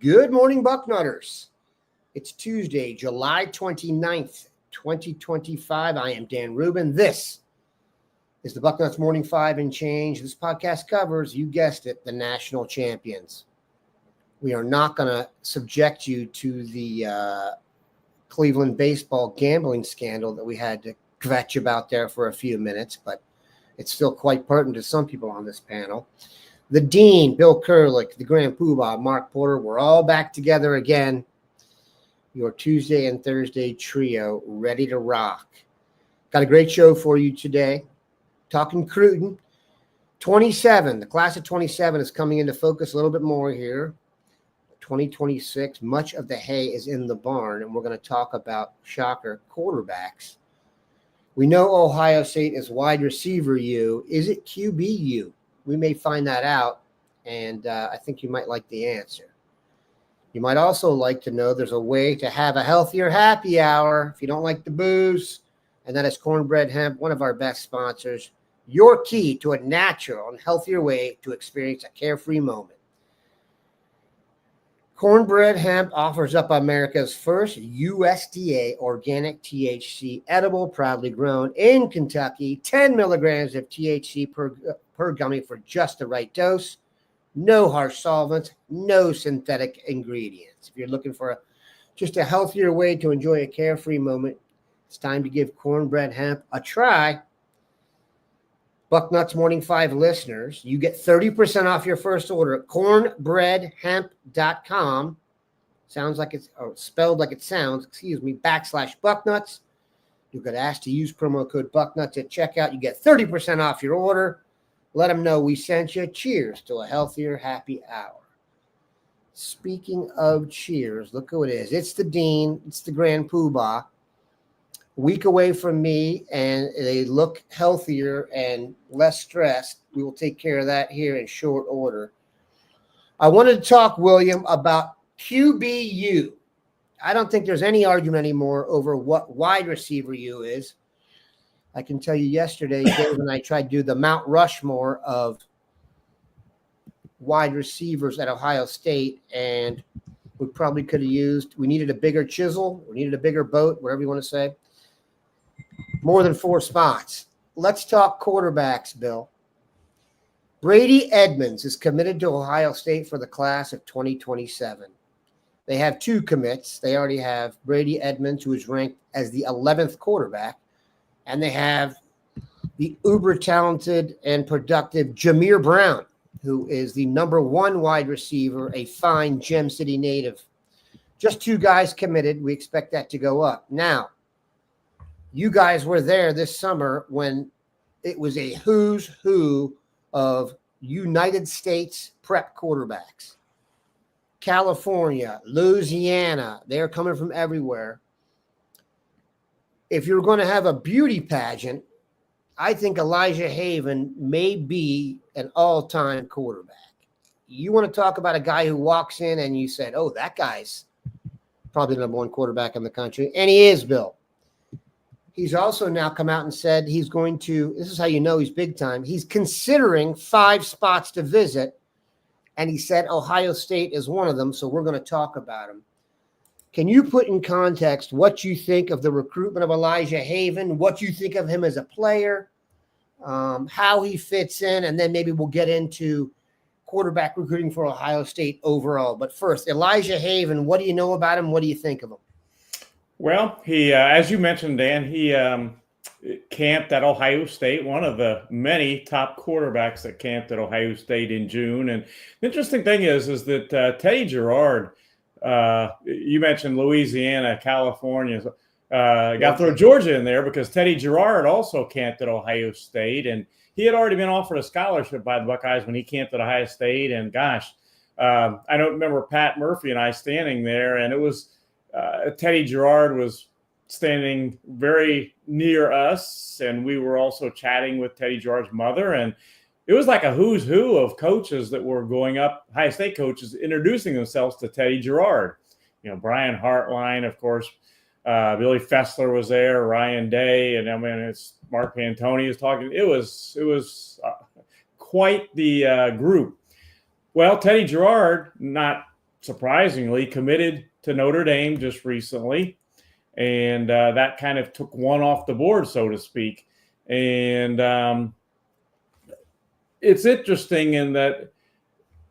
Good morning, Bucknutters. It's Tuesday, July 29th, 2025. I am Dan Rubin. This is the Bucknuts Morning 5 and Change. This podcast covers, you guessed it, the national champions. We are not going to subject you to the Cleveland baseball gambling scandal that we had to kvetch about there for a few minutes, but it's still quite pertinent to some people on this panel. The Dean, Bill Kurelic, the Grand Poobah, Mark Porter, we're all back together again. Your Tuesday and Thursday trio ready to rock. Got a great show for you today. Talking Cruton. 27, the class of 27 is coming into focus a little bit more here. 2026, much of the hay is in the barn, and we're going to talk about, shocker, quarterbacks. We know Ohio State is wide receiver U. Is it QBU? We may find that out, and I think you might like the answer. You might also like to know there's a way to have a healthier happy hour if you don't like the booze, and that is Cornbread Hemp, one of our best sponsors, your key to a natural and healthier way to experience a carefree moment. Cornbread Hemp offers up America's first USDA organic THC edible, proudly grown in Kentucky, 10 milligrams of THC per gummy for just the right dose. No harsh solvents, no synthetic ingredients. If you're looking for just a healthier way to enjoy a carefree moment, it's time to give Cornbread Hemp a try. Bucknuts Morning 5 listeners, you get 30% off your first order at cornbreadhemp.com. Sounds like it's spelled like it sounds, /Bucknuts. You could ask to use promo code Bucknuts at checkout. You get 30% off your order. Let them know we sent you. Cheers to a healthier, happy hour. Speaking of cheers, look who it is. It's the Dean. It's the Grand Poobah. A week away from me, and they look healthier and less stressed. We will take care of that here in short order. I wanted to talk, William, about QBU. I don't think there's any argument anymore over what wide receiver U is. I can tell you yesterday, Dave and I tried to do the Mount Rushmore of wide receivers at Ohio State, and we probably could have used, we needed a bigger chisel, we needed a bigger boat, whatever you want to say. More than 4 spots. Let's talk quarterbacks, Bill. Brady Edmunds is committed to Ohio State for the class of 2027. They have 2 commits. They already have Brady Edmunds, who is ranked as the 11th quarterback, and they have the uber-talented and productive Jameer Brown, who is the number 1 wide receiver, a fine Gem City native. Just 2 guys committed. We expect that to go up. Now, you guys were there this summer when it was a who's who of United States prep quarterbacks. California, Louisiana, they're coming from everywhere. If you're going to have a beauty pageant, I think Elijah Haven may be an all-time quarterback. You want to talk about a guy who walks in and you said, oh, that guy's probably the number 1 quarterback in the country, and he is, Bill. He's also now come out and said he's going to, this is how you know he's big time, he's considering 5 spots to visit, and he said Ohio State is one of them, so we're going to talk about him. Can you put in context what you think of the recruitment of Elijah Haven, what you think of him as a player, how he fits in, and then maybe we'll get into quarterback recruiting for Ohio State overall. But first, Elijah Haven, what do you know about him? What do you think of him? Well, he, as you mentioned, Dan, he camped at Ohio State, one of the many top quarterbacks that camped at Ohio State in June. And the interesting thing is that Teddy Gerard, you mentioned Louisiana, California, got to throw Georgia in there because Teddy Gerard also camped at Ohio State, and he had already been offered a scholarship by the Buckeyes when he camped at Ohio State. And gosh, I don't remember Pat Murphy and I standing there, and it was Teddy Gerard was standing very near us, and we were also chatting with Teddy Gerard's mother, and it was like a who's who of coaches that were going up, Ohio State coaches, introducing themselves to Teddy Gerard. You know, Brian Hartline, of course, Billy Fessler was there, Ryan Day, and I mean, it's Mark Pantoni is talking. It was quite the group. Well, Teddy Gerard, not surprisingly committed to Notre Dame just recently. And that kind of took one off the board, so to speak. And it's interesting in that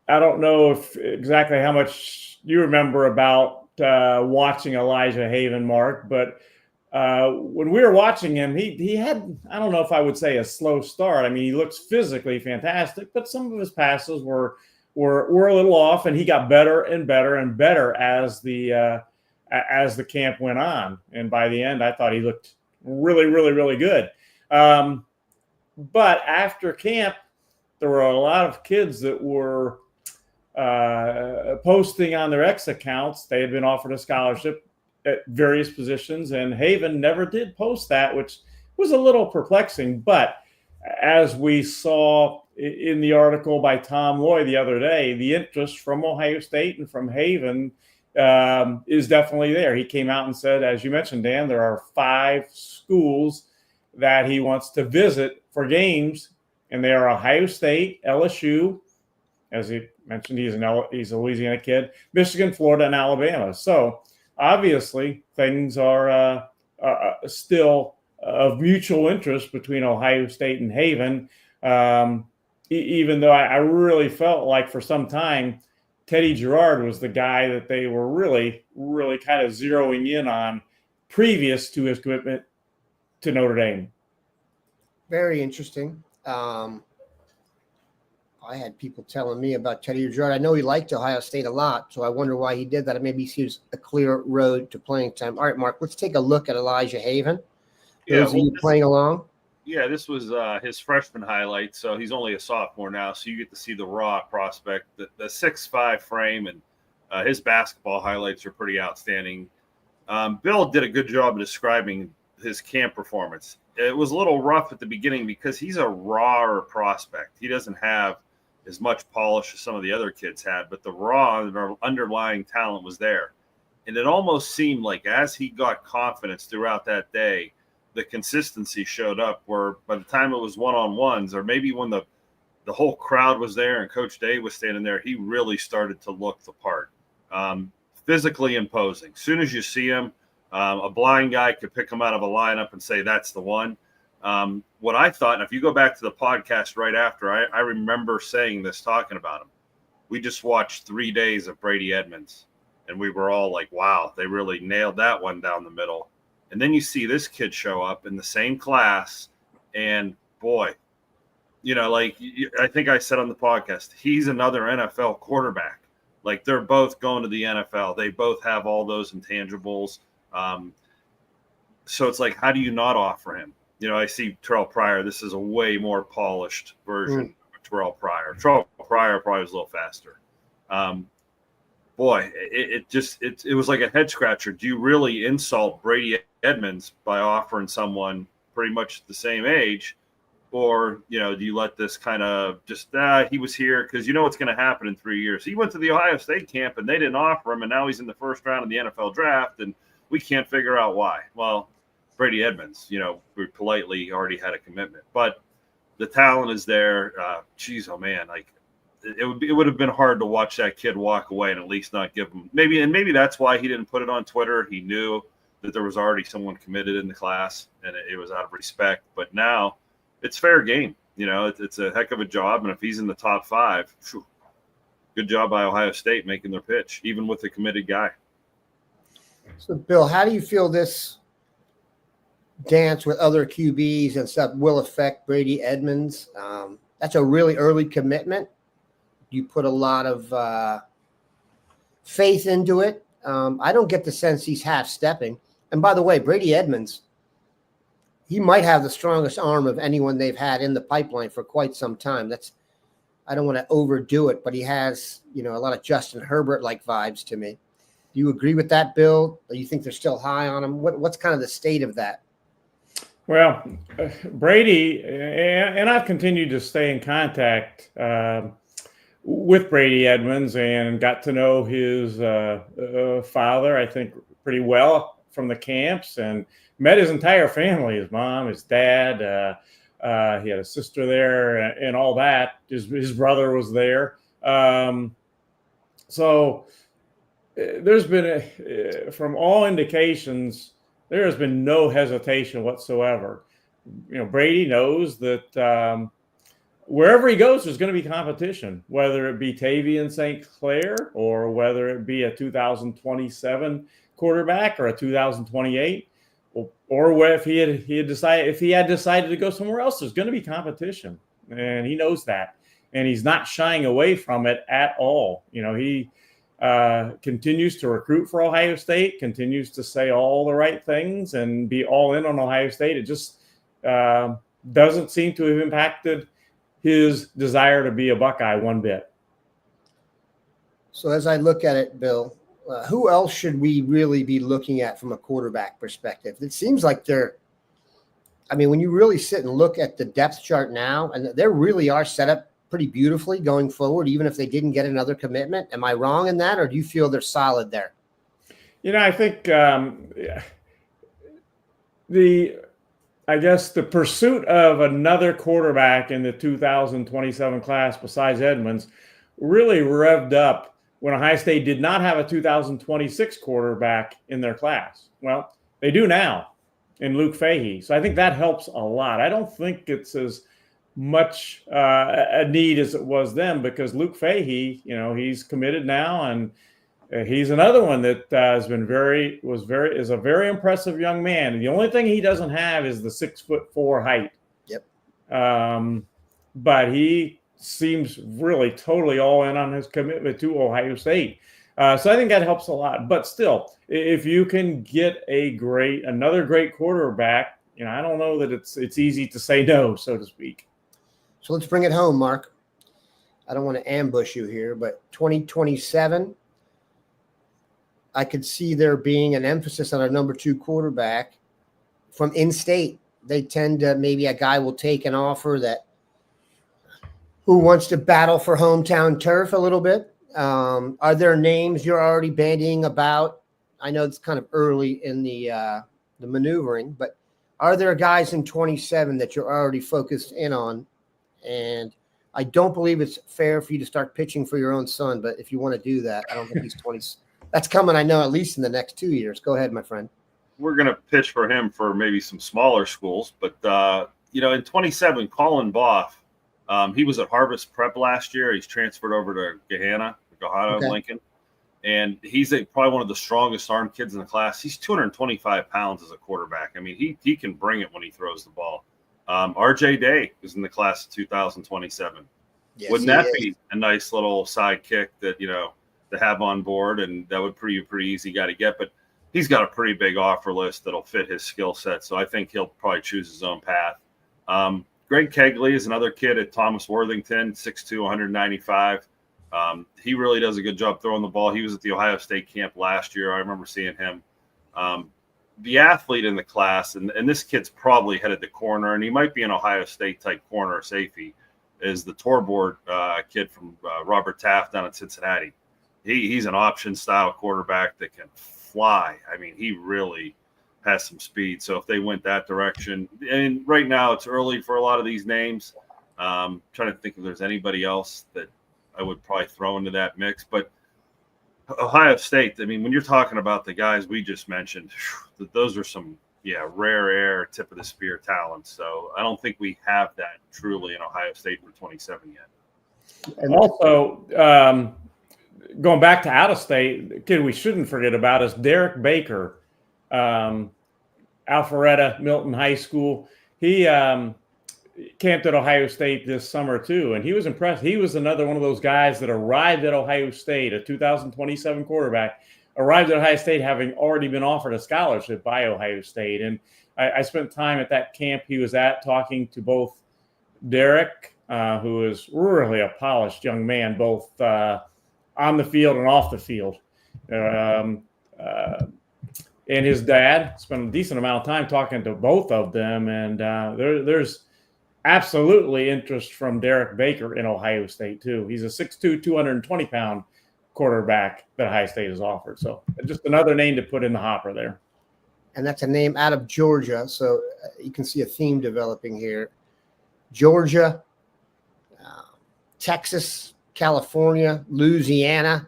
I don't know if exactly how much you remember about watching Elijah Haven, Mark, but when we were watching him, he had, I don't know if I would say a slow start. I mean, he looks physically fantastic, but some of his passes were a little off, and he got better and better and better as the camp went on. And by the end, I thought he looked really, really, really good. But after camp, there were a lot of kids that were posting on their X accounts. They had been offered a scholarship at various positions, and Haven never did post that, which was a little perplexing. But as we saw in the article by Tom Loy the other day, the interest from Ohio State and from Haven is definitely there. He came out and said, as you mentioned, Dan, there are 5 schools that he wants to visit for games, and they are Ohio State, LSU, as he mentioned, he's a Louisiana kid, Michigan, Florida, and Alabama. So obviously things are still of mutual interest between Ohio State and Haven, even though I really felt like for some time Teddy Girard was the guy that they were really, really kind of zeroing in on previous to his commitment to Notre Dame. Very interesting. I had people telling me about Teddy Girard. I know he liked Ohio State a lot, so I wonder why he did that. Maybe he sees a clear road to playing time. All right, Mark, let's take a look at Elijah Haven. Those of you playing along. Yeah, this was his freshman highlight, so he's only a sophomore now, so you get to see the raw prospect, the 6'5" frame, and his basketball highlights are pretty outstanding. Bill did a good job of describing his camp performance. It was a little rough at the beginning because he's a rawer prospect. He doesn't have as much polish as some of the other kids had, but the raw underlying talent was there. And it almost seemed like as he got confidence throughout that day, the consistency showed up where by the time it was one-on-ones, or maybe when the whole crowd was there and Coach Day was standing there, he really started to look the part. Physically imposing. As soon as you see him, a blind guy could pick him out of a lineup and say, that's the one. What I thought, and if you go back to the podcast right after, I remember saying this, talking about him. We just watched 3 days of Brady Edmunds, and we were all like, wow, they really nailed that one down the middle. And then you see this kid show up in the same class, and boy, like I think I said on the podcast, he's another NFL quarterback. Like they're both going to the NFL. They both have all those intangibles. So it's like, how do you not offer him? I see Terrell Pryor. This is a way more polished version of Terrell Pryor. Terrell Pryor probably was a little faster. Boy, it was like a head scratcher. Do you really insult Brady Edmunds by offering someone pretty much the same age? Or, do you let this kind of just, he was here because you know what's going to happen in 3 years. He went to the Ohio State camp and they didn't offer him, and now he's in the first round of the NFL draft, and we can't figure out why. Well, Brady Edmunds, we politely already had a commitment. But the talent is there. Geez, oh, man, like it would have been hard to watch that kid walk away and at least not give him maybe that's why he didn't put it on Twitter. He knew that there was already someone committed in the class, and it was out of respect. But now it's fair game. It's a heck of a job. And if he's in the top 5, good job by Ohio State making their pitch, even with a committed guy. So, Bill, how do you feel this dance with other QBs and stuff will affect Brady Edmunds? That's a really early commitment. You put a lot of faith into it. I don't get the sense he's half-stepping. And by the way, Brady Edmunds, he might have the strongest arm of anyone they've had in the pipeline for quite some time. I don't want to overdo it, but he has, a lot of Justin Herbert-like vibes to me. Do you agree with that, Bill? Or you think they're still high on him? What's kind of the state of that? Well, Brady, and I've continued to stay in contact with Brady Edmunds and got to know his father, I think, pretty well from the camps, and met his entire family, his mom, his dad. He had a sister there and all that. His brother was there. So there's been, from all indications, there has been no hesitation whatsoever. Brady knows that wherever he goes, there's going to be competition, whether it be Tavian St. Clair or whether it be a 2027 quarterback or a 2028, or if he had decided to go somewhere else, there's going to be competition, and he knows that, and he's not shying away from it at all. He continues to recruit for Ohio State, continues to say all the right things and be all in on Ohio State. It just doesn't seem to have impacted his desire to be a Buckeye one bit. So as I look at it, Bill, who else should we really be looking at from a quarterback perspective? It seems like when you really sit and look at the depth chart now, and they really are set up pretty beautifully going forward, even if they didn't get another commitment. Am I wrong in that, or do you feel they're solid there? I think I guess the pursuit of another quarterback in the 2027 class besides Edmunds really revved up when Ohio State did not have a 2026 quarterback in their class. Well, they do now in Luke Fahey. So I think that helps a lot. I don't think it's as much a need as it was then, because Luke Fahey, he's committed now, and he's another one that is a very impressive young man. And the only thing he doesn't have is the 6'4" height. Yep. But he seems really totally all in on his commitment to Ohio State. So I think that helps a lot. But still, if you can get another great quarterback, I don't know that it's easy to say no, so to speak. So let's bring it home, Mark. I don't want to ambush you here, but 2027, I could see there being an emphasis on a number 2 quarterback from in-state. They tend to, maybe a guy will take an offer who wants to battle for hometown turf a little bit. Are there names you're already bandying about? I know it's kind of early in the maneuvering, but are there guys in 27 that you're already focused in on? And I don't believe it's fair for you to start pitching for your own son, but if you want to do that, I don't think he's 20. That's coming, I know, at least in the next 2 years. Go ahead, my friend. We're going to pitch for him for maybe some smaller schools, but in 27, Colin Boff, he was at Harvest Prep last year. He's transferred over to Gahanna Okay. Lincoln, and he's probably one of the strongest arm kids in the class. He's 225 pounds as a quarterback. I mean, he can bring it when he throws the ball. RJ Day is in the class of 2027. Yes, Wouldn't that be a nice little sidekick that, to have on board? And that would be a pretty easy guy to get. But he's got a pretty big offer list that'll fit his skill set. So I think he'll probably choose his own path. Greg Kegley is another kid at Thomas Worthington, 6'2", 195. He really does a good job throwing the ball. He was at the Ohio State camp last year. I remember seeing him. The athlete in the class, and this kid's probably headed to corner, and he might be an Ohio State type corner or safety, is the Torborg kid from Robert Taft down in Cincinnati. He's an option style quarterback that can fly. I mean, he really has some speed. So if they went that direction, and right now it's early for a lot of these names. Trying to think if there's anybody else that I would probably throw into that mix, but Ohio State, I mean, when you're talking about the guys we just mentioned, those are some, rare air, tip of the spear talents. So I don't think we have that truly in Ohio State for 27 yet. And also, going back to out of state, the kid we shouldn't forget about is Derek Baker, Alpharetta Milton High School. He camped at Ohio State this summer too, and he was impressed. He was another one of those guys that arrived at Ohio State, a 2027 quarterback, arrived at Ohio State having already been offered a scholarship by Ohio State. And I spent time at that camp he was at talking to both Derek, who is really a polished young man, both on the field and off the field, and his dad. Spent a decent amount of time talking to both of them, and there's absolutely interest from Derek Baker in Ohio State too. He's a 6'2", 220-pound quarterback that Ohio State has offered. So just another name to put in the hopper there. And that's a name out of Georgia. So you can see a theme developing here. Georgia, Texas, California, Louisiana.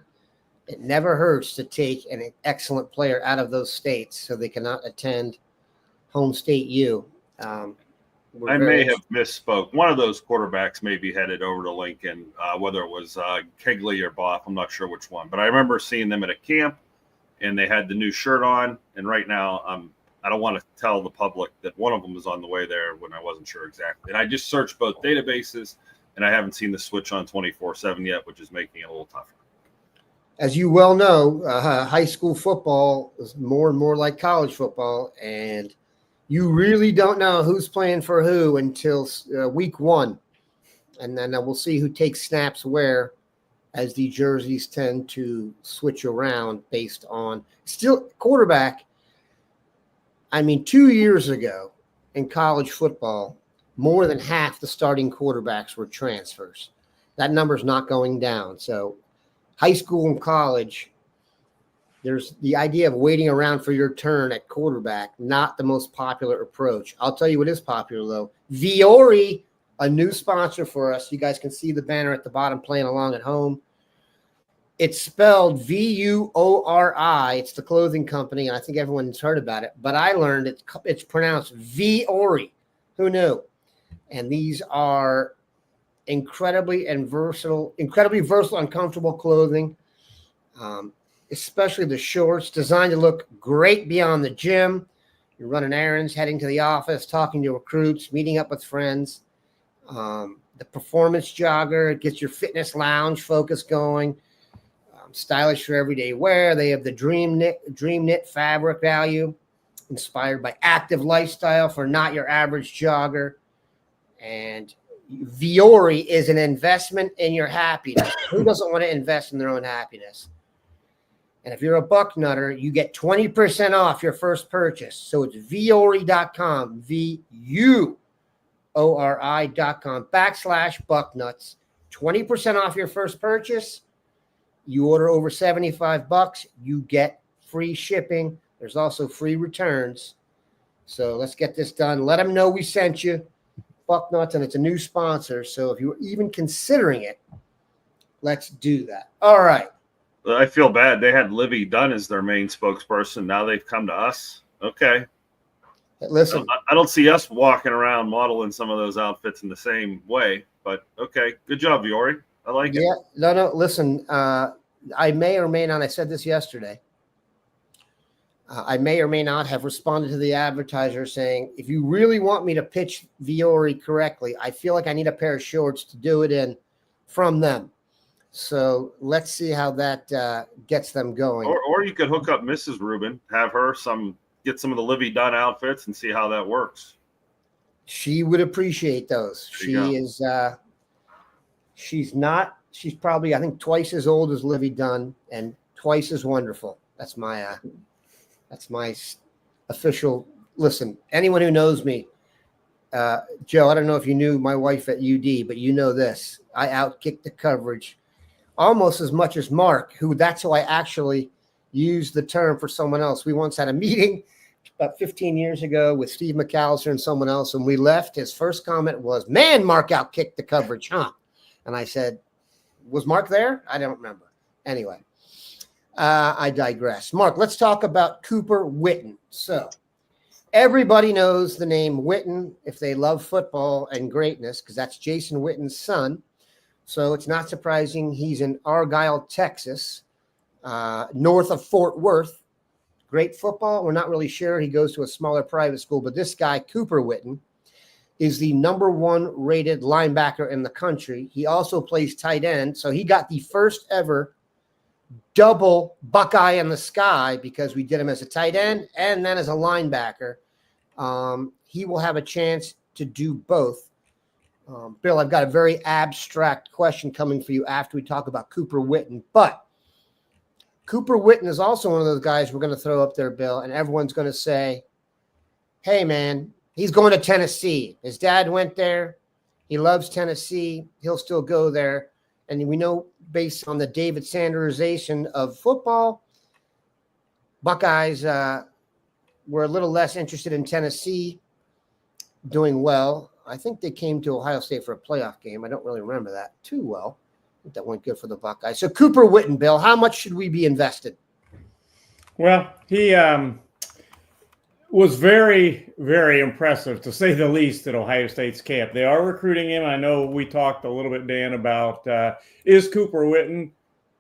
it never hurts to take an excellent player out of those states so they cannot attend home state U. I may have misspoke. One of those quarterbacks may be headed over to Lincoln, whether it was Kegley or Boff. I'm not sure which one. But I remember seeing them at a camp, and they had the new shirt on. And right now, I don't want to tell the public that one of them was on the way there when I wasn't sure exactly. And I just searched both databases, and I haven't seen the switch on 24/7 yet, which is making it a little tougher. As you well know, high school football is more and more like college football, and you really don't know who's playing for who until week 1. And then we'll see who takes snaps where, as the jerseys tend to switch around based on still quarterback. 2 years ago in college football, more than half the starting quarterbacks were transfers. That number's not going down. So high school and college, there's the idea of waiting around for your turn at quarterback, not the most popular approach. I'll tell you what is popular, though. Vori, a new sponsor for us. You guys can see the banner at the bottom playing along at home. It's spelled Vuri. It's the clothing company, and I think everyone's heard about it. But I learned it's pronounced Vori. Who knew? And these are incredibly versatile and comfortable clothing. Especially the shorts, designed to look great beyond the gym. You're running errands, heading to the office, talking to recruits, meeting up with friends. The performance jogger, it gets your fitness lounge focus going. Stylish for everyday wear. They have the dream knit fabric value, inspired by active lifestyle for not your average jogger. And Vori is an investment in your happiness. Who doesn't want to invest in their own happiness? And if you're a Bucknutter, you get 20% off your first purchase. So it's Vori.com, VUORI.com/Bucknuts. 20% off your first purchase. You order over $75, you get free shipping. There's also free returns. So let's get this done. Let them know we sent you, Bucknuts, and it's a new sponsor. So if you're even considering it, let's do that. All right. I feel bad. They had Livy Dunn as their main spokesperson. Now they've come to us. Okay. Listen, I don't see us walking around modeling some of those outfits in the same way, but okay. Good job, Vori. I like it. Yeah, no. Listen, I may or may not, I said this yesterday, I may or may not have responded to the advertiser saying, if you really want me to pitch Vori correctly, I feel like I need a pair of shorts to do it in from them. So let's see how that gets them going. Or you could hook up Mrs. Rubin, have her get some of the Livy Dunn outfits and see how that works. She would appreciate those. She's probably, I think, twice as old as Livy Dunn and twice as wonderful. That's my official. Listen, anyone who knows me, Joe, I don't know if you knew my wife at UD, but you know this. I outkicked the coverage almost as much as Mark, that's who I actually used the term for someone else. We once had a meeting about 15 years ago with Steve McAllister and someone else, and we left. His first comment was, "Man, Mark outkicked the coverage, huh?" And I said, "Was Mark there?" I don't remember. Anyway, I digress. Mark, let's talk about Cooper Whitten. So everybody knows the name Whitten if they love football and greatness, because that's Jason Witten's son. So it's not surprising he's in Argyle, Texas, north of Fort Worth. Great football. We're not really sure. He goes to a smaller private school, but this guy, Cooper Whitten, is the #1 rated linebacker in the country. He also plays tight end. So he got the first ever double Buckeye in the sky because we did him as a tight end and then as a linebacker. He will have a chance to do both. Bill, I've got a very abstract question coming for you after we talk about Cooper Whitten. But Cooper Whitten is also one of those guys we're going to throw up there, Bill, and everyone's going to say, hey, man, he's going to Tennessee. His dad went there. He loves Tennessee. He'll still go there. And we know based on the David Sanderization of football, Buckeyes were a little less interested in Tennessee doing well. I think they came to Ohio State for a playoff game. I don't really remember that too well. That went good for the Buckeyes. So Cooper Whitten, Bill, how much should we be invested? Well, he was very, very impressive, to say the least, at Ohio State's camp. They are recruiting him. I know we talked a little bit, Dan, about is Cooper Whitten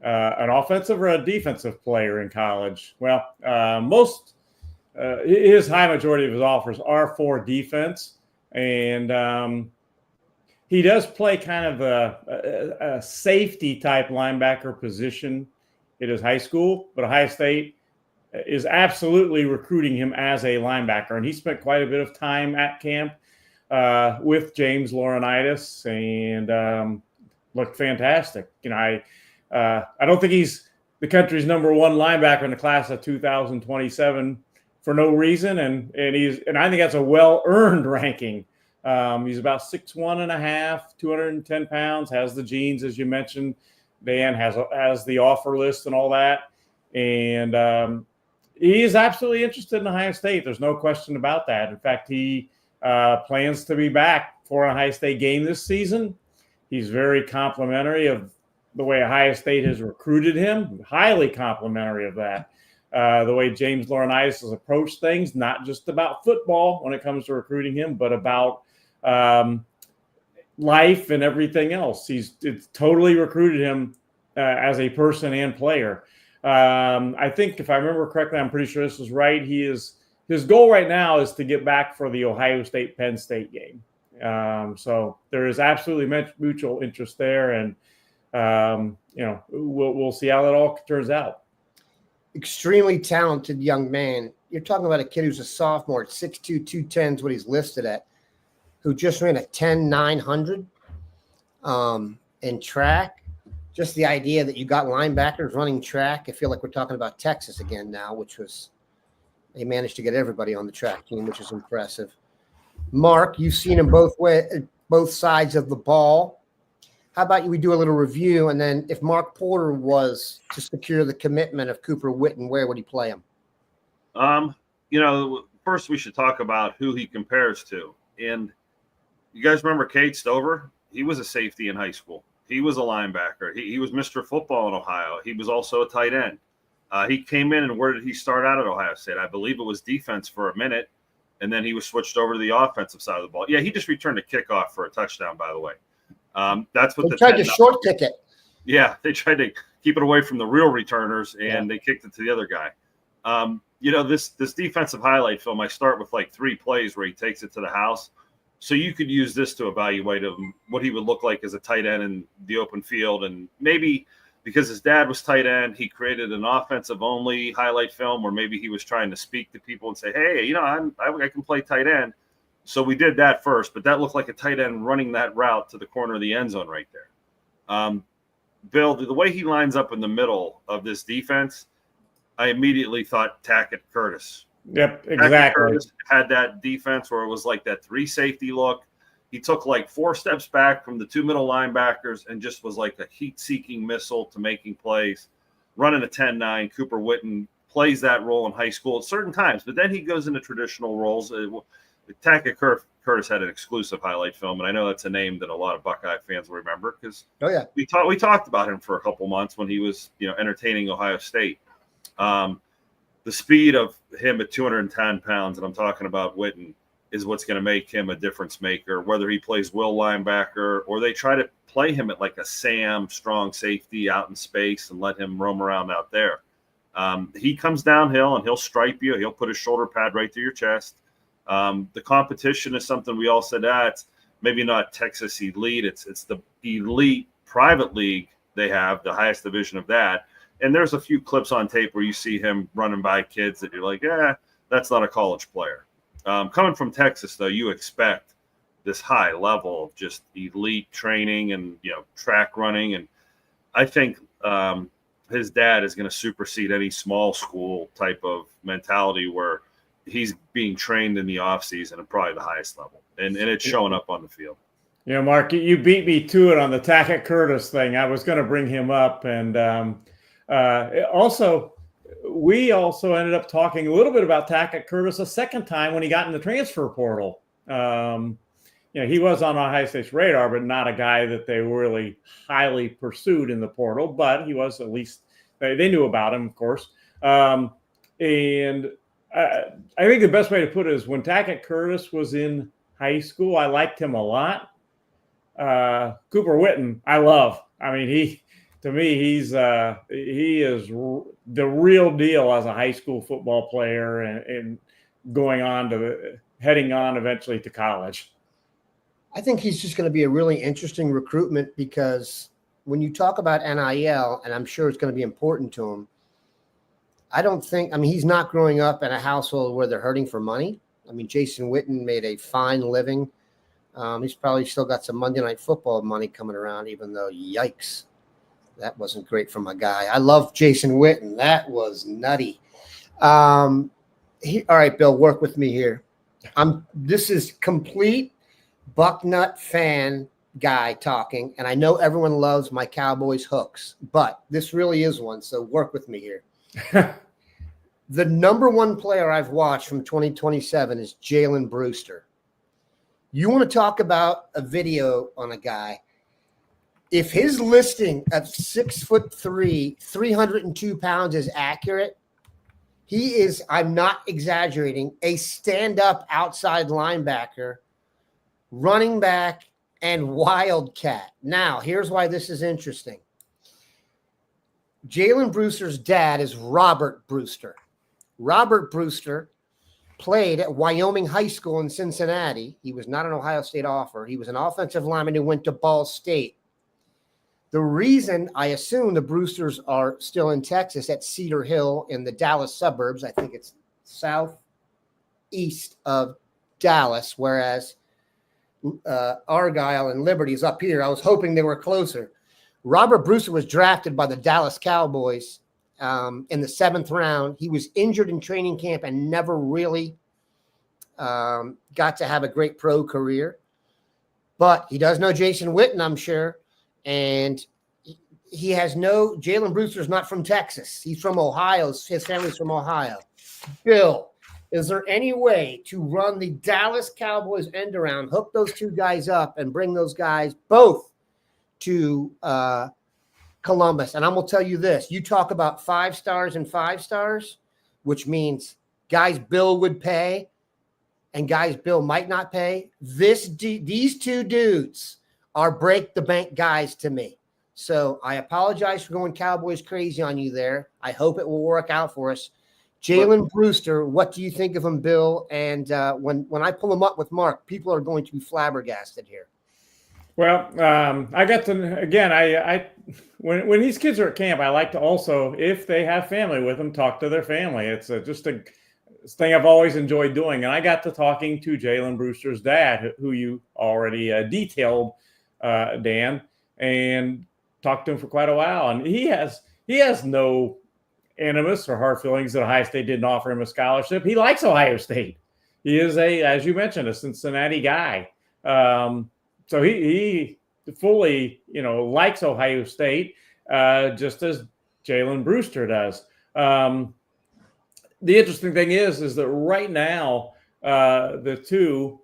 an offensive or a defensive player in college? Well, his high majority of his offers are for defense, and he does play kind of a safety type linebacker position at his high school, but Ohio State is absolutely recruiting him as a linebacker. And he spent quite a bit of time at camp with James Laurinaitis and looked fantastic. I don't think he's the country's number one linebacker in the class of 2027 for no reason. And I think that's a well-earned ranking. He's about 6'1.5", 210 pounds, has the genes, as you mentioned. Dan has the offer list and all that. And he is absolutely interested in Ohio State. There's no question about that. In fact, he plans to be back for an Ohio State game this season. He's very complimentary of the way Ohio State has recruited him, highly complimentary of that. The way James Laurinaitis has approached things, not just about football when it comes to recruiting him, but about life and everything else. It's totally recruited him as a person and player. I think if I remember correctly, I'm pretty sure this is right. His goal right now is to get back for the Ohio State Penn State game. So there is absolutely mutual interest there, and we'll see how that all turns out. Extremely talented young man. You're talking about a kid who's a sophomore at 6'2", 210 is what he's listed at, who just ran a 10,900 in track. Just the idea that you got linebackers running track. I feel like we're talking about Texas again now, they managed to get everybody on the track team, which is impressive. Mark, you've seen him both sides of the ball. How about we do a little review, and then if Mark Porter was to secure the commitment of Cooper Whitten, where would he play him? First we should talk about who he compares to. And you guys remember Cade Stover? He was a safety in high school. He was a linebacker. He was Mr. Football in Ohio. He was also a tight end. He came in, and where did he start out at Ohio State? I believe it was defense for a minute, and then he was switched over to the offensive side of the ball. Yeah, he just returned a kickoff for a touchdown, by the way. That's what they tried to short kick it. Yeah, they tried to keep it away from the real returners, and they kicked it to the other guy. This defensive highlight film, I start with like 3 plays where he takes it to the house. So you could use this to evaluate him, what he would look like as a tight end in the open field. And maybe because his dad was tight end, he created an offensive-only highlight film, or maybe he was trying to speak to people and say, hey, I can play tight end. So we did that first, but that looked like a tight end running that route to the corner of the end zone right there. Bill, the way he lines up in the middle of this defense, I immediately thought Tackett Curtis. Yep, exactly. Curtis had that defense where it was like that 3 safety look. He took like 4 steps back from the 2 middle linebackers and just was like a heat-seeking missile to making plays. Running a 10-9, Cooper Whitten plays that role in high school at certain times, but then he goes into traditional roles. Tackett Curtis had an exclusive highlight film, and I know that's a name that a lot of Buckeye fans will remember because we talked about him for a couple months when he was entertaining Ohio State. The speed of him at 210 pounds, and I'm talking about Whitten, is what's going to make him a difference maker, whether he plays will linebacker or they try to play him at like a Sam strong safety out in space and let him roam around out there. He comes downhill and he'll stripe you. He'll put his shoulder pad right through your chest. The competition is something we all said, it's maybe not Texas elite. It's the elite private league they have, the highest division of that. And there's a few clips on tape where you see him running by kids that you're like, that's not a college player. Coming from Texas, though, you expect this high level of just elite training and, track running. And I think his dad is going to supersede any small school type of mentality where he's being trained in the offseason at probably the highest level. And it's showing up on the field. Mark, you beat me to it on the Tackett Curtis thing. I was going to bring him up. And we also ended up talking a little bit about Tackett Curtis a second time when he got in the transfer portal. he was on Ohio State's radar, but not a guy that they really highly pursued in the portal. But he was, at least they knew about him, of course. And I think the best way to put it is when Tackett Curtis was in high school, I liked him a lot. Cooper Whitten, I love. I mean, he is the real deal as a high school football player and heading on eventually to college. I think he's just going to be a really interesting recruitment because when you talk about NIL, and I'm sure it's going to be important to him, he's not growing up in a household where they're hurting for money. I mean, Jason Witten made a fine living. He's probably still got some Monday Night Football money coming around, even though, yikes, that wasn't great for my guy. I love Jason Witten. That was nutty. All right, Bill, work with me here. This is complete Bucknut fan guy talking, and I know everyone loves my Cowboys hooks, but this really is one, so work with me here. The number one player I've watched from 2027 is Jaylen Brewster. You want to talk about a video on a guy. If his listing of 6'3", 302 pounds is accurate, he is, I'm not exaggerating, a stand-up outside linebacker, running back, and wildcat. Now, here's why this is interesting. Jaylen Brewster's dad is Robert Brewster. Robert Brewster played at Wyoming High School in Cincinnati. He was not an Ohio State offer. He was an offensive lineman who went to Ball State. The reason I assume the Brewsters are still in Texas at Cedar Hill in the Dallas suburbs, I think it's southeast of Dallas, whereas Argyle and Liberty is up here. I was hoping they were closer. Robert Brewster was drafted by the Dallas Cowboys in the 7th round. He was injured in training camp and never really got to have a great pro career. But he does know Jason Witten, I'm sure. And Jaylen Brewster's not from Texas. He's from Ohio. His family's from Ohio. Bill, is there any way to run the Dallas Cowboys end around, hook those two guys up, and bring those guys both to Columbus? And I'm going to tell you this. You talk about 5 stars and 5 stars, which means guys Bill would pay and guys Bill might not pay. These two dudes are break the bank guys to me. So I apologize for going Cowboys crazy on you there. I hope it will work out for us. Jaylen Brewster, what do you think of him, Bill? And when I pull him up with Mark, people are going to be flabbergasted here. Well, I got to, again, when these kids are at camp, I like to also, if they have family with them, talk to their family. It's just a thing I've always enjoyed doing. And I got to talking to Jaylen Brewster's dad, who you already detailed, Dan, and talked to him for quite a while. And he has no animus or hard feelings that Ohio State didn't offer him a scholarship. He likes Ohio State. He is as you mentioned, a Cincinnati guy. So he fully, likes Ohio State, just as Jaylen Brewster does. The interesting thing is that right now, the two,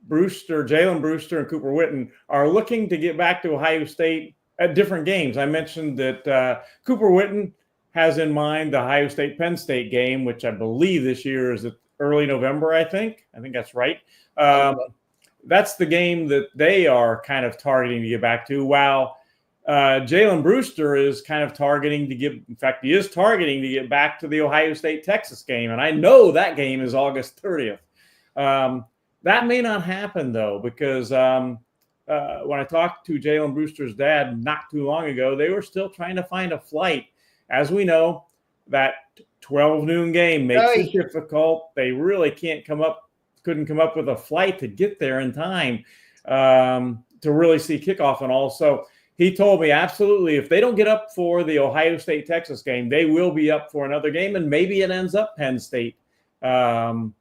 Jaylen Brewster and Cooper Whitten, are looking to get back to Ohio State at different games. I mentioned that Cooper Whitten has in mind the Ohio State-Penn State game, which I believe this year is early November, I think. I think that's right. That's the game that they are kind of targeting to get back to, while Jaylen Brewster is kind of targeting to get back to the Ohio State-Texas game. And I know that game is August 30th. That may not happen, though, because when I talked to Jaylen Brewster's dad not too long ago, they were still trying to find a flight. As we know, that 12 noon game makes it difficult. They really couldn't come up with a flight to get there in time to really see kickoff and all. So he told me absolutely, if they don't get up for the Ohio State-Texas game, they will be up for another game, and maybe it ends up Penn State. And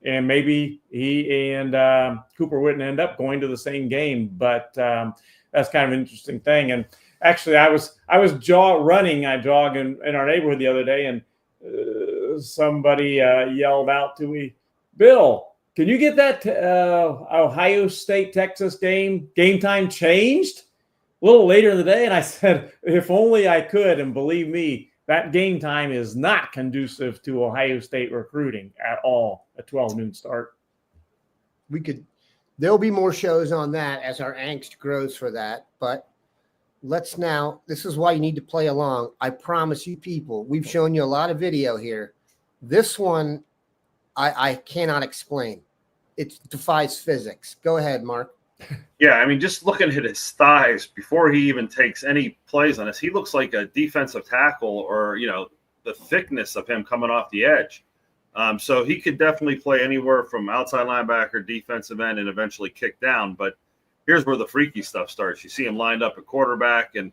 maybe he and Cooper Whitten end up going to the same game. But that's kind of an interesting thing. And actually, I was running. I jog in our neighborhood the other day, and somebody yelled out to me, "Bill, can you get that Ohio State Texas game time changed a little later in the day? And I said, if only I could. And believe me, that game time is not conducive to Ohio State recruiting at all. A 12 noon start. There'll be more shows on that as our angst grows for that. But this is why you need to play along. I promise you people, we've shown you a lot of video here. This one, I cannot explain. It defies physics. Go ahead, Mark. Yeah, I mean, just looking at his thighs before he even takes any plays on us, he looks like a defensive tackle, or, the thickness of him coming off the edge. So he could definitely play anywhere from outside linebacker, defensive end, and eventually kick down. But here's where the freaky stuff starts. You see him lined up at quarterback, and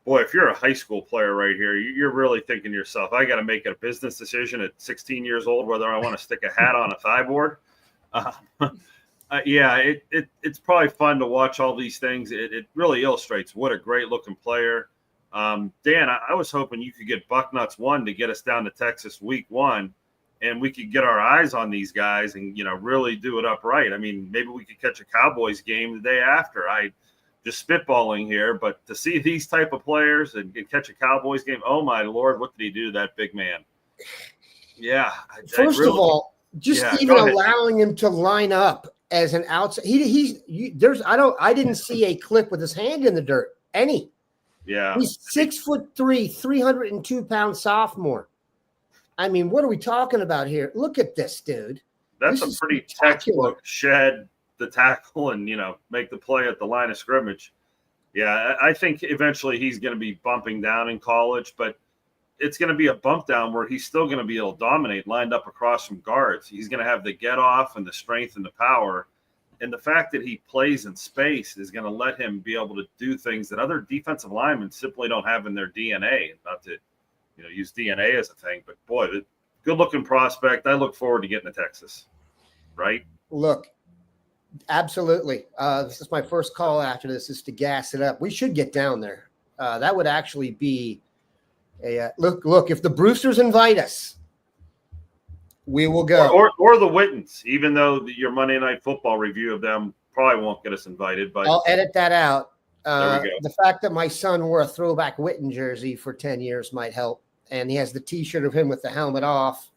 boy, if you're a high school player right here, you're really thinking to yourself, I got to make a business decision at 16 years old whether I want to stick a hat on a thigh board. It's probably fun to watch all these things. It really illustrates what a great-looking player. Dan, I was hoping you could get Bucknuts 1 to get us down to Texas week 1, and we could get our eyes on these guys and, really do it upright. I mean, maybe we could catch a Cowboys game the day after. I just spitballing here, but to see these type of players and catch a Cowboys game, oh, my Lord, what did he do to that big man? Yeah. First of all, even allowing him to line up as an outside, I didn't see a clip with his hand in the dirt. Yeah. He's 6'3", 302-pound sophomore. I mean, what are we talking about here? Look at this dude. That's a pretty textbook shed the tackle and, make the play at the line of scrimmage. Yeah, I think eventually he's going to be bumping down in college, but it's going to be a bump down where he's still going to be able to dominate lined up across from guards. He's going to have the get off and the strength and the power. And the fact that he plays in space is going to let him be able to do things that other defensive linemen simply don't have in their DNA. Not to, use DNA as a thing, but boy, the good-looking prospect. I look forward to getting to Texas. Right? Look, absolutely. This is my first call after this, is to gas it up. We should get down there. That would actually be look. If the Brewsters invite us, we will go. Or the Whittens, even though your Monday Night Football review of them probably won't get us invited. But I'll edit that out. There we go. The fact that my son wore a throwback Whitten jersey for 10 years might help. And he has the T-shirt of him with the helmet off,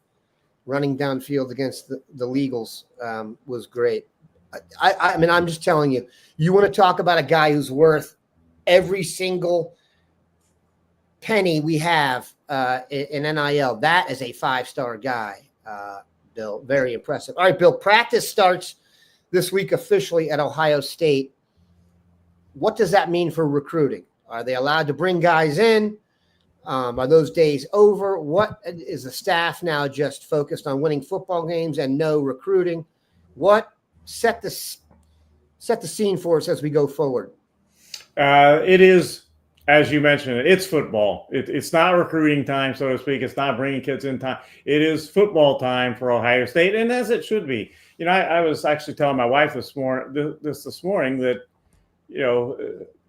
running downfield against the Legals, was great. I mean, I'm just telling you, you want to talk about a guy who's worth every single penny we have in NIL. That is a 5-star guy, Bill. Very impressive. All right, Bill, practice starts this week officially at Ohio State. What does that mean for recruiting? Are they allowed to bring guys in? Are those days over? What is the staff now just focused on winning football games and no recruiting? What set the scene for us as we go forward? It is, as you mentioned, it's football. It's not recruiting time, so to speak. It's not bringing kids in time. It is football time for Ohio State, and as it should be. I was actually telling my wife this morning that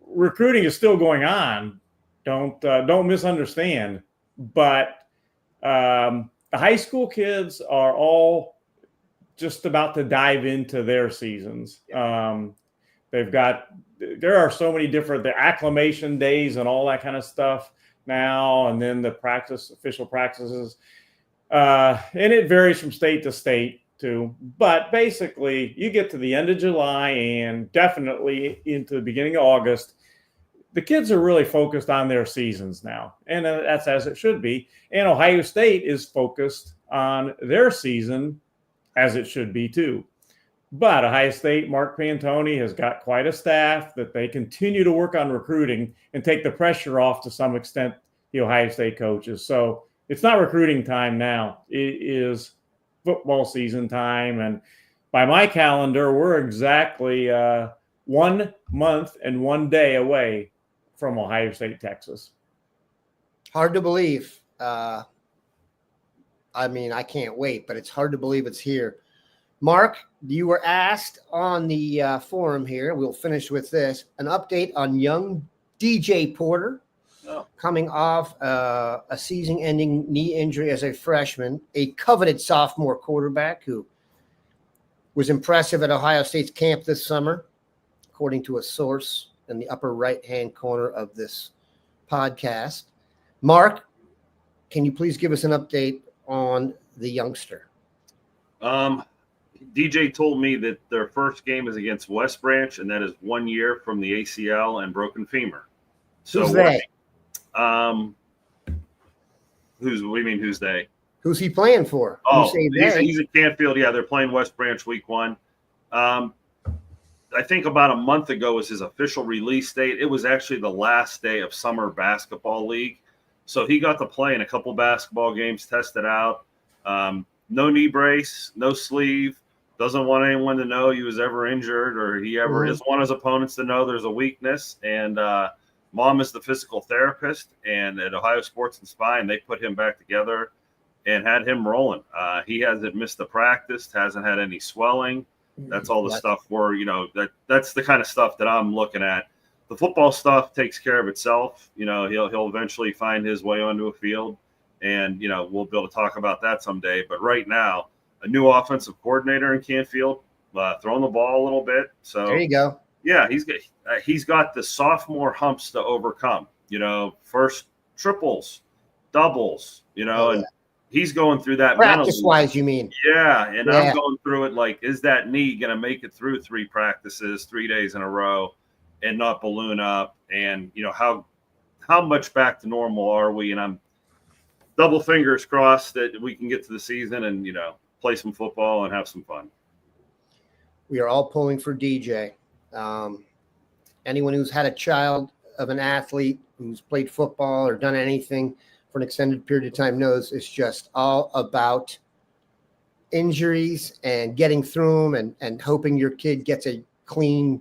recruiting is still going on. Don't misunderstand. But the high school kids are all just about to dive into their seasons. There are so many different, the acclimation days and all that kind of stuff now, and then the official practices. And it varies from state to state too. But basically, you get to the end of July and definitely into the beginning of August, the kids are really focused on their seasons now, and that's as it should be. And Ohio State is focused on their season, as it should be too. But Ohio State, Mark Pantoni has got quite a staff that they continue to work on recruiting and take the pressure off to some extent, the Ohio State coaches. So it's not recruiting time now. It is football season time. And by my calendar, we're exactly 1 month and 1 day away from Ohio State, Texas. Hard to believe. I mean, I can't wait, but it's hard to believe it's here. Mark, you were asked on the forum here, we'll finish with this, an update on young DJ Porter coming off a season-ending knee injury as a freshman, a coveted sophomore quarterback who Was impressive at Ohio State's camp this summer, according to a source in the upper right-hand corner of this podcast. Mark, can you please give us an update on the youngster? DJ told me that their first game is against West Branch, and that is 1 year from the ACL and broken femur. So Who's they? What do you mean, who's they? Who's he playing for? Oh, he's at Canfield. Yeah, they're playing West Branch week 1. I think about a month ago was his official release date. It was actually the last day of summer basketball league. So he got to play in a couple basketball games, test it out. No knee brace, no sleeve. Doesn't want anyone to know he was ever injured or he ever doesn't want his opponents to know there's a weakness. And mom is the physical therapist. And at Ohio Sports and Spine, they put him back together and had him rolling. He hasn't missed a practice, hasn't had any swelling. That's all the stuff where, that's the kind of stuff that I'm looking at. The football stuff takes care of itself. He'll eventually find his way onto a field, and, we'll be able to talk about that someday. But right now, a new offensive coordinator in Canfield, throwing the ball a little bit. So there you go. Yeah, he's got the sophomore humps to overcome, first triples, doubles, and he's going through that practice-wise, you mean? Yeah, and I'm going through it like, is that knee going to make it through 3 practices, 3 days in a row, and not balloon up? And, how much back to normal are we? And I'm double fingers crossed that we can get to the season and, play some football and have some fun. We are all pulling for DJ. Anyone who's had a child of an athlete who's played football or done anything for an extended period of time knows it's just all about injuries and getting through them and hoping your kid gets a clean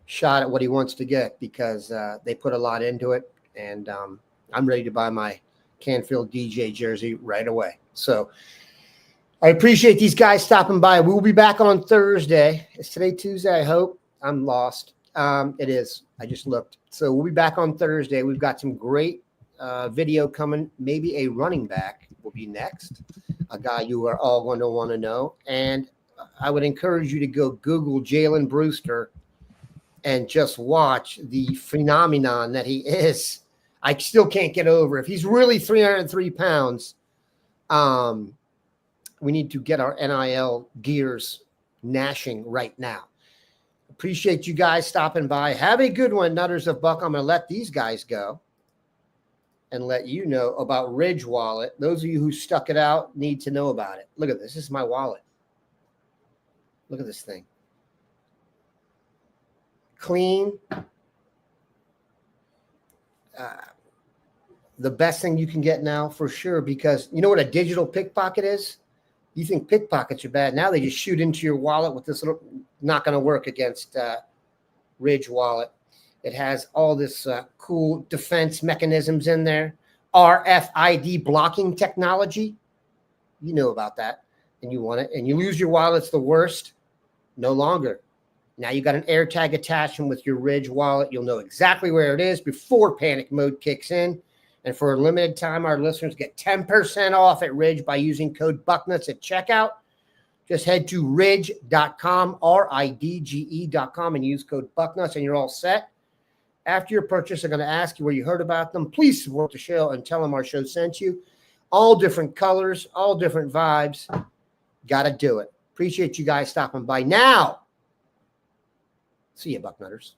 shot at what he wants to get, because they put a lot into it. And I'm ready to buy my Canfield DJ jersey right away. So I appreciate these guys stopping by. We will be back on Thursday. Is today Tuesday? I hope. I'm lost. It is. I just looked. So we'll be back on Thursday. We've got some great video coming. Maybe a running back will be next, a guy you are all going to want to know. And I would encourage you to go Google Jaylen Brewster and just watch the phenomenon that he is. I still can't get over. If he's really 303 pounds, we need to get our NIL gears gnashing right now. Appreciate you guys stopping by. Have a good one, Nutters of Buck. I'm going to let these guys go and let you know about Ridge Wallet. Those of you who stuck it out need to know about it. Look at this. This is my wallet. Look at this thing. Clean. The best thing you can get now for sure, because you know what a digital pickpocket is? You think pickpockets are bad. Now they just shoot into your wallet with this little, not going to work against Ridge Wallet. It has all this cool defense mechanisms in there. RFID blocking technology. You know about that. And you want it. And you lose your wallet, it's the worst. No longer. Now you got an AirTag attachment with your Ridge Wallet. You'll know exactly where it is before panic mode kicks in. And for a limited time, our listeners get 10% off at Ridge by using code Bucknuts at checkout. Just head to ridge.com, RIDGE.com, and use code Bucknuts, and you're all set. After your purchase, they're going to ask you where you heard about them. Please support the show and tell them our show sent you. All different colors, all different vibes. Got to do it. Appreciate you guys stopping by. Now, see you, Bucknutters.